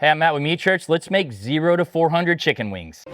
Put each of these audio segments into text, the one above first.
Hey, I'm Matt with Meat Church. Let's make 0 to 400 chicken wings.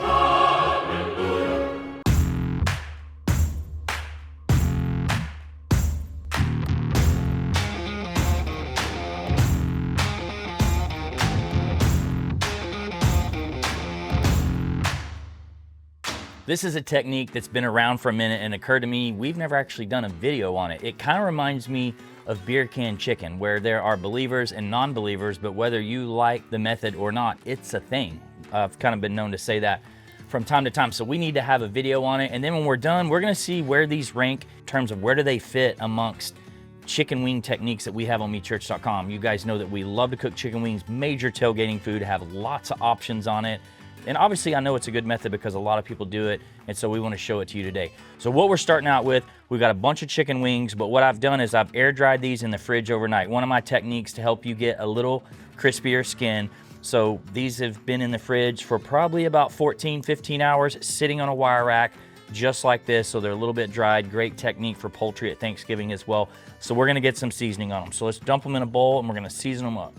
This is a technique that's been around for a minute and occurred to me. We've never actually done a video on it. It kind of reminds me of beer can chicken, where there are believers and non-believers, but whether you like the method or not, it's a thing. I've kind of been known to say that from time to time. So we need to have a video on it. And then when we're done, we're gonna see where these rank in terms of where do they fit amongst chicken wing techniques that we have on meatchurch.com. You guys know that we love to cook chicken wings, major tailgating food, have lots of options on it. And obviously I know it's a good method because a lot of people do it, and so we want to show it to you today. So what we're starting out with, we've got a bunch of chicken wings, but what I've done is I've air dried these in the fridge overnight. One of my techniques to help you get a little crispier skin. So these have been in the fridge for probably about 14, 15 hours, sitting on a wire rack, just like this, so they're a little bit dried. Great technique for poultry at Thanksgiving as well. So we're gonna get some seasoning on them. So let's dump them in a bowl and we're gonna season them up.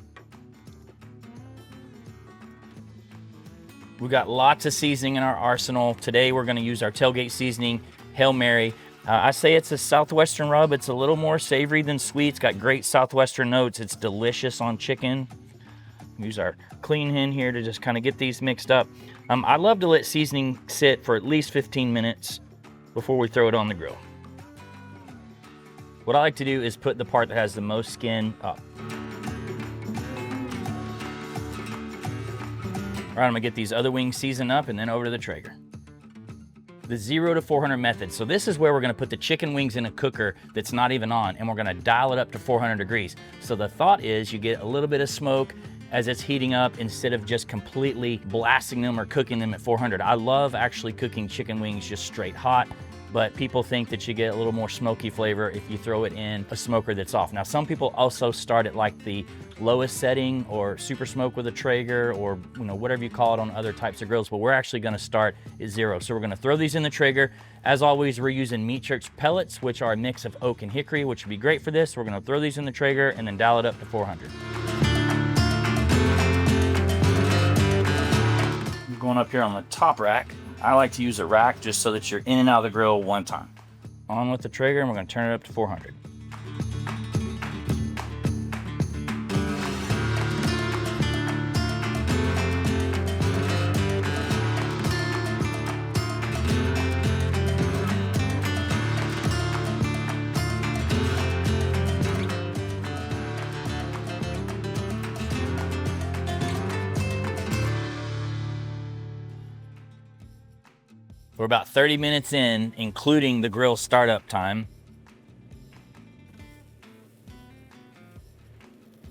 We've got lots of seasoning in our arsenal. Today we're gonna use our tailgate seasoning, Hail Mary. I say it's a Southwestern rub. It's a little more savory than sweet. It's got great Southwestern notes. It's delicious on chicken. Use our clean hen here to just kind of get these mixed up. I love to let seasoning sit for at least 15 minutes before we throw it on the grill. What I like to do is put the part that has the most skin up. All right, I'm gonna get these other wings seasoned up and then over to the Traeger. The 0 to 400 method. So this is where we're gonna put the chicken wings in a cooker that's not even on, and we're gonna dial it up to 400 degrees. So the thought is you get a little bit of smoke as it's heating up instead of just completely blasting them or cooking them at 400. I love actually cooking chicken wings just straight hot, but people think that you get a little more smoky flavor if you throw it in a smoker that's off. Now, some people also start at like the lowest setting or super smoke with a Traeger, or whatever you call it on other types of grills, but we're actually gonna start at 0. So we're gonna throw these in the Traeger. As always, we're using Meat Church pellets, which are a mix of oak and hickory, which would be great for this. We're gonna throw these in the Traeger and then dial it up to 400. I'm going up here on the top rack. I like to use a rack just so that you're in and out of the grill one time. On with the Traeger, and we're gonna turn it up to 400. We're about 30 minutes in, including the grill startup time.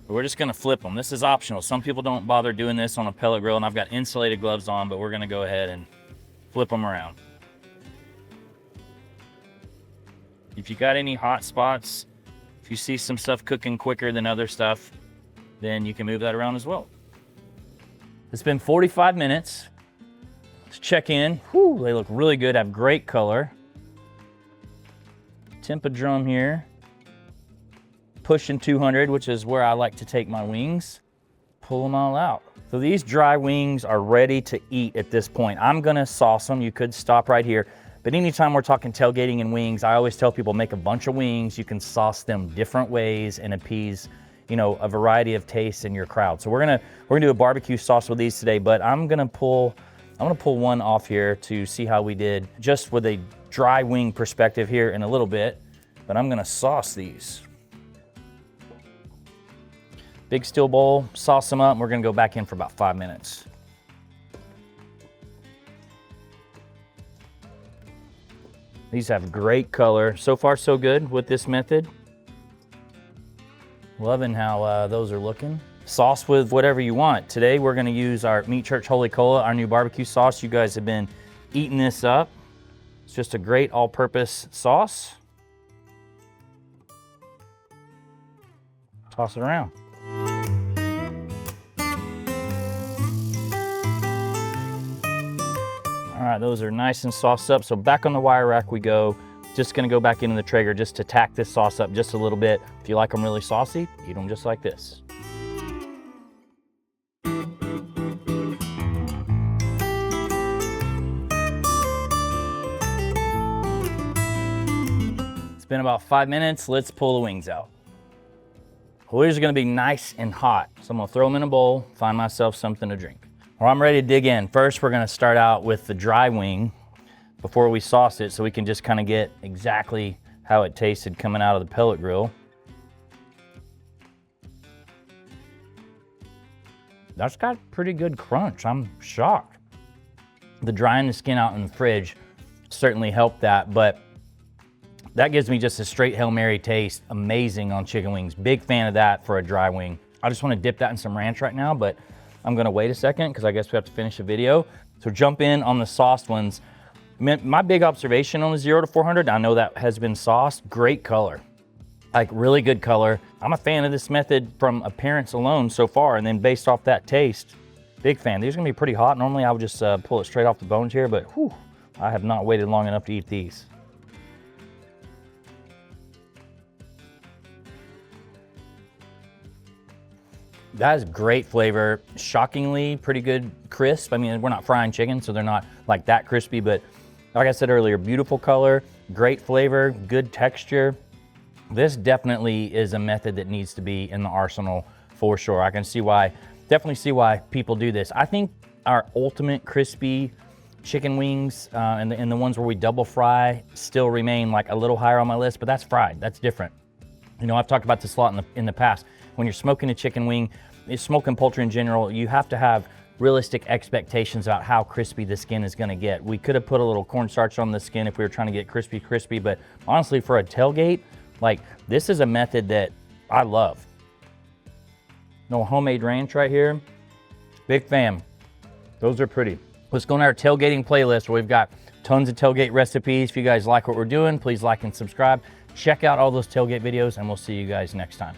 We're just gonna flip them. This is optional. Some people don't bother doing this on a pellet grill, and I've got insulated gloves on, but we're gonna go ahead and flip them around. If you got any hot spots, if you see some stuff cooking quicker than other stuff, then you can move that around as well. It's been 45 minutes. Let's check in. Whew, they look really good, have great color. Temp a drum here. Pushing 200, which is where I like to take my wings. Pull them all out. So these dry wings are ready to eat at this point. I'm gonna sauce them. You could stop right here. But anytime we're talking tailgating and wings, I always tell people make a bunch of wings. You can sauce them different ways and appease a variety of tastes in your crowd. So we're gonna do a barbecue sauce with these today, but I'm gonna pull one off here to see how we did just with a dry wing perspective here in a little bit, but I'm gonna sauce these. Big steel bowl, sauce them up, and we're gonna go back in for about 5 minutes. These have great color. So far, so good with this method. Loving how those are looking. Sauce with whatever you want. Today we're gonna use our Meat Church Holy Cola, our new barbecue sauce. You guys have been eating this up. It's just a great all-purpose sauce. Toss it around. All right, those are nice and sauced up. So back on the wire rack we go. Just gonna go back into the Traeger just to tack this sauce up just a little bit. If you like them really saucy, eat them just like this. been about 5 minutes. Let's pull the wings out. Wings are gonna be nice and hot. So I'm gonna throw them in a bowl, find myself something to drink. Well, I'm ready to dig in. First, we're gonna start out with the dry wing before we sauce it so we can just kind of get exactly how it tasted coming out of the pellet grill. That's got pretty good crunch. I'm shocked. The drying the skin out in the fridge certainly helped that, but that gives me just a straight Hail Mary taste. Amazing on chicken wings. Big fan of that for a dry wing. I just want to dip that in some ranch right now, but I'm gonna wait a second because I guess we have to finish the video. So jump in on the sauced ones. My big observation on the 0 to 400, I know that has been sauced, great color. Like really good color. I'm a fan of this method from appearance alone so far, and then based off that taste, big fan. These are gonna be pretty hot. Normally I would just pull it straight off the bones here, but whew, I have not waited long enough to eat these. That is great flavor, shockingly pretty good crisp. I mean, we're not frying chicken, so they're not like that crispy, but like I said earlier, beautiful color, great flavor, good texture. This definitely is a method that needs to be in the arsenal for sure. I can see why, definitely see why people do this. I think our ultimate crispy chicken wings and the ones where we double fry still remain like a little higher on my list, but that's fried, that's different. You know, I've talked about this a lot in the past. When you're smoking a chicken wing, smoking poultry in general, you have to have realistic expectations about how crispy the skin is gonna get. We could have put a little cornstarch on the skin if we were trying to get crispy, but honestly, for a tailgate, like this is a method that I love. No homemade ranch right here. Big fan. Those are pretty. Let's go on our tailgating playlist where we've got tons of tailgate recipes. If you guys like what we're doing, please like and subscribe. Check out all those tailgate videos and we'll see you guys next time.